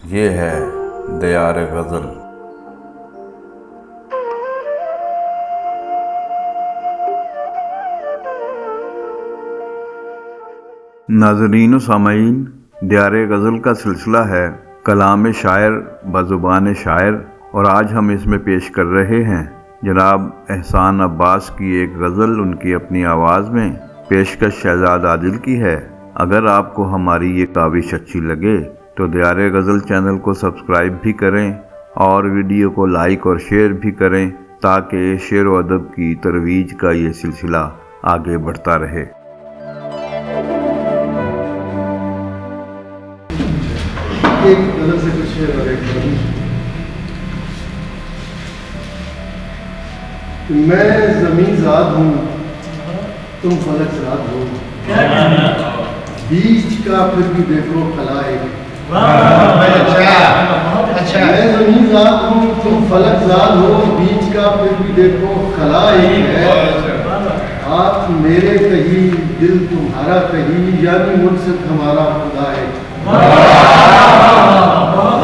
یہ ہے دیار غزل۔ ناظرین و سامعین، دیار غزل کا سلسلہ ہے کلام شاعر بزبان شاعر، اور آج ہم اس میں پیش کر رہے ہیں جناب احسان عباس کی ایک غزل، ان کی اپنی آواز میں، پیشکش شہزاد عادل کی ہے۔ اگر آپ کو ہماری یہ کاوش اچھی لگے تو دیار غزل چینل کو سبسکرائب بھی کریں اور ویڈیو کو لائک اور شیئر بھی کریں تاکہ شعر و ادب کی ترویج کا یہ سلسلہ آگے بڑھتا رہے۔ ایک غزل سے کچھ شعر اور ایک غزل۔ میں زمین ذات ہوں، تم فلک ذات ہو، بیچ کا پھر بھی دیکھو خلا ایک۔ میں زمین ذات ہوں، تم فلک ذات ہو، بیچ کا پھر بھی دیکھو خلا ایک ہے۔ آپ میرے کہیں، دل تمہارا کہیں، یعنی مجھ سے ہمارا خدا ہے۔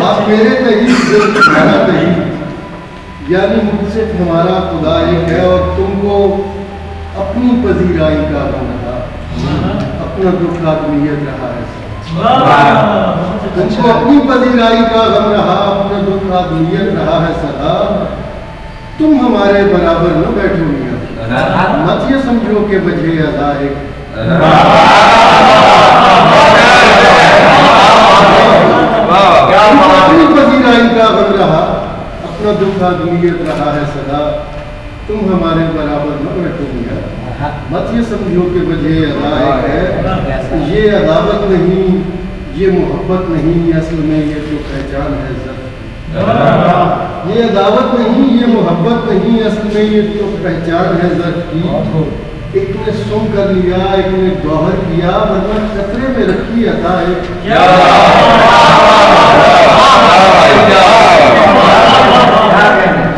آپ میرے کہیں، دل تمہارا کہیں، یعنی مجھ سے ہمارا خدا ایک ہے، اور تم کو اپنی پذیرائی کا غم رہا، اپنا دکھ آدمیت رہا ہے۔ تم کو اپنی پذیرائی کا غم رہا، اپنا دکھ آدمیت رہا ہے سدا۔ تم ہمارے برابر نہ بیٹھو میاں، مت یہ سمجھو کہ وجہ ادا ہے۔ اپنی پذیرائی کا غم رہا، اپنا دکھ آدمیت رہا ہے سدا۔ تم ہمارے برابر نہ بیٹھو میاں، مت یہ سمجھو کہ وجہ ادا ہے۔ یہ عداوت نہیں، یہ محبت نہیں، اصل میں یہ تو پہچان ہے ضرب۔ یہ عداوت نہیں، یہ محبت نہیں، اصل میں یہ تو پہچان ہے ضرب کی۔ ایک نے سم کر لیا، ایک نے گوہر کیا، ورنہ خطرے میں رکھی عطا ہے۔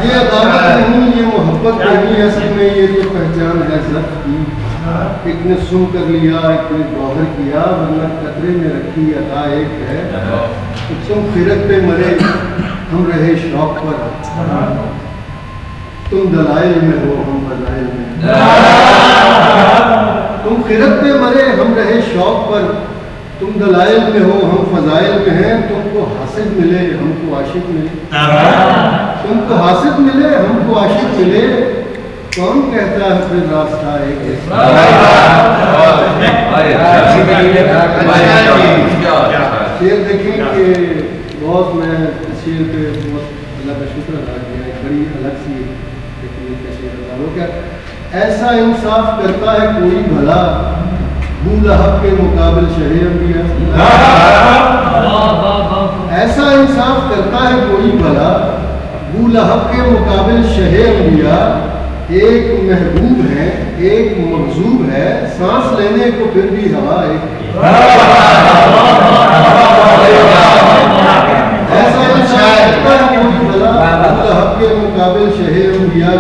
یہ عداوت نہیں، یہ محبت نہیں، اصل میں یہ تو پہچان ہے ضرب کی۔ ایک نے سم کر لیا، ایک نے گوہر کیا، ورنہ خطرے میں رکھی عطا ایک ہے۔ تم خرد پہ مرے، ہم رہے شوق پر، تم دلائل میں ہو، ہم فضائل میں۔ تم خرد پہ مرے، ہم رہے شوق پر، تم دلائل میں ہو، ہم فضائل میں ہیں۔ تم کو حاسد ملے، ہم کو عاشق ملے، تم کو حاسد ملے، ہم کو عاشق ملے، کون کہتا ہے پھر راستہ ایک ہے۔ شعر دیکھیں کہ بہت، میں اس شعر پہ بہت اللہ کا شکر ادا کیا، ایک بڑی الگ سی تکنیک کا شعر ادا ہو گیا۔ ایسا انصاف کرتا ہے کوئی بھلا، بو لہب کے مقابل شہ انبیاء۔ ایسا انصاف کرتا ہے کوئی بھلا، بو لہب کے مقابل شہ انبیاء۔ ایک محبوب ہے، ایک مغضوب ہے، سانس لینے کو پھر بھی ہوا ایک۔ ایسا انصاف کرتا ہے کوئی بھلا، بو لہب کے مقابل شہ انبیاء۔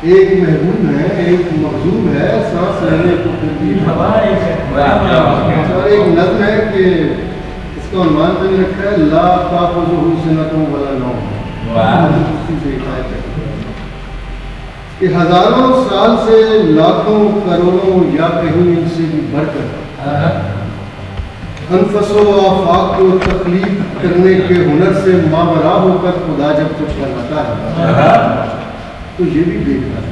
ایک محبوب ہے، ایک مغضوب ہے، سانس لینے کو پھر بھی ہوا ایک۔ اور ایک نظم ہے کہ اس کا عنوان میں نے رکھا ہے لا تأخذہ سنۃ ولا نوم۔ اسی سے حکایت ہے کہ ہزاروں سال سے، لاکھوں کروڑوں یا کہیں ان سے بھی بڑھ کر، انفس و آفاق کو تخلیق کرنے کے ہنر سے ماورا ہو کر خدا جب کچھ بناتا ہے تو یہ بھی دیکھتا ہے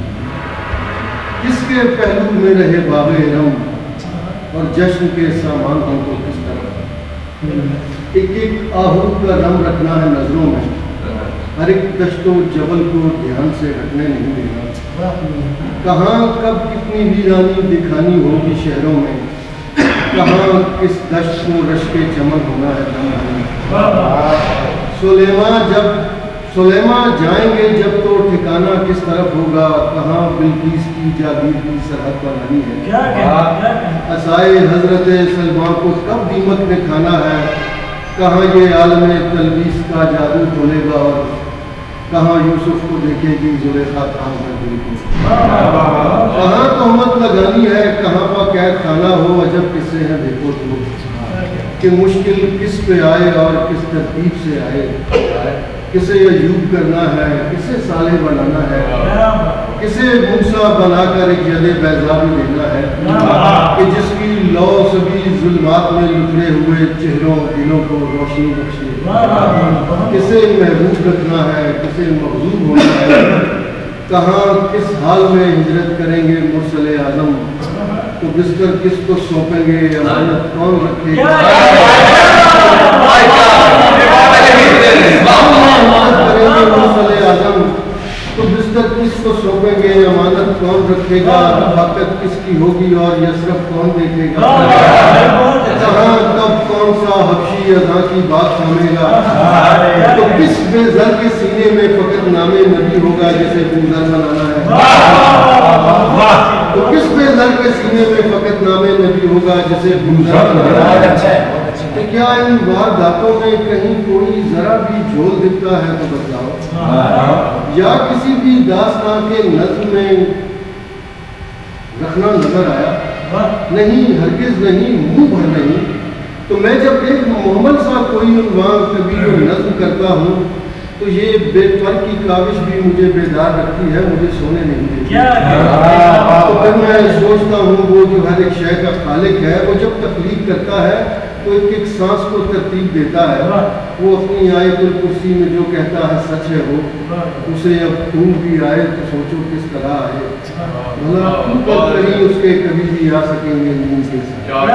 کس کے پہلو میں رہے باب ارم، اور جشن کے سامان ہوں تو کس طرح۔ ایک ایک آہو کا رم رکھنا ہے نظروں میں، ہر ایک دشت و جبل کو دھیان سے ہٹنے نہیں دینا۔ کہاں کب کتنی ویرانی دکھانی ہوگی شہروں میں، کہاں کس دشت کو رشک چمن ہونا ہے دم۔ سلیمان جائیں گے جب تو ٹھکانہ کس طرف ہوگا، کہاں بلقیس کی جاگیر کی سرحد پر نہیں ہے۔ عصائے حضرت سلمان کو کب دیمک نے کھانا ہے، کہاں یہ عالم تلبیس کا جادو کھولے گا، اور کہاں یوسف کو دیکھے گی زلیخا خان کا دل کو۔ کہاں تہمت لگانی ہے، کہاں پا قید خانہ ہو، عجب قصے ہیں دیکھو تو۔ کہ مشکل کس پہ آئے اور کس ترتیب سے آئے، کسے ایوب کرنا ہے، کسے صالح بنانا ہے، کسے موسیٰ بنا کر ایک ید بیضا بھی دینا ہے، کہ جس کی لو سبھی ظلمات میں لکھے ہوئے چہروں دلوں کو روشنی بخشے، کسے محبوب رکھنا ہے، کسے مغضوب ہونا ہے، کہاں کس حال میں ہجرت کریں گے مرسل اعظم، تو بستر کس کو سونپیں گے، امانت کون رکھے گا، مرسل اعظم تو بستر کس کو سونپیں گے، امانت کون رکھے گا، رفاقت کس کی ہوگی اور یسرف کون دیکھے گا، کہاں کب کون سا حبشی اذاں کی بات سامے گا، تو کس بے زر کے سینے میں فقط نام نبی ہوگا جسے بوزر بنانا ہے، تو کس بے زر کے سینے میں فقط نام نبی ہوگا جسے بوزر بنانا ہے، کہ کیا ان وارداتوں میں کہیں کوئی ذرا بھی جھول دکھتا ہے تو بتاؤ، یا کسی بھی داستان کے نظم میں رکھنا نظر آیا، نہیں ہرگز نہیں، منہ بھر نہیں، تو میں جب ایک محمل سا کوئی عنوان کبھی نظم کرتا ہوں تو یہ بے پر کی کاوش بھی مجھے بیدار رکھتی ہے، مجھے سونے نہیں دیتی، تو پھر میں سوچتا ہوں وہ جو ہر ایک شے کا خالق ہے، وہ جب تخلیق کرتا ہے تو ایک ایک سانس کو ترتیب دیتا ہے، وہ اپنی آیت الکرسی میں جو کہتا ہے سچ ہے، وہ اسے اب خون بھی آئے تو سوچو کس طرح آئے، بھلا کہیں اس کے کبھی بھی آ سکیں گے نیند کے ساتھ۔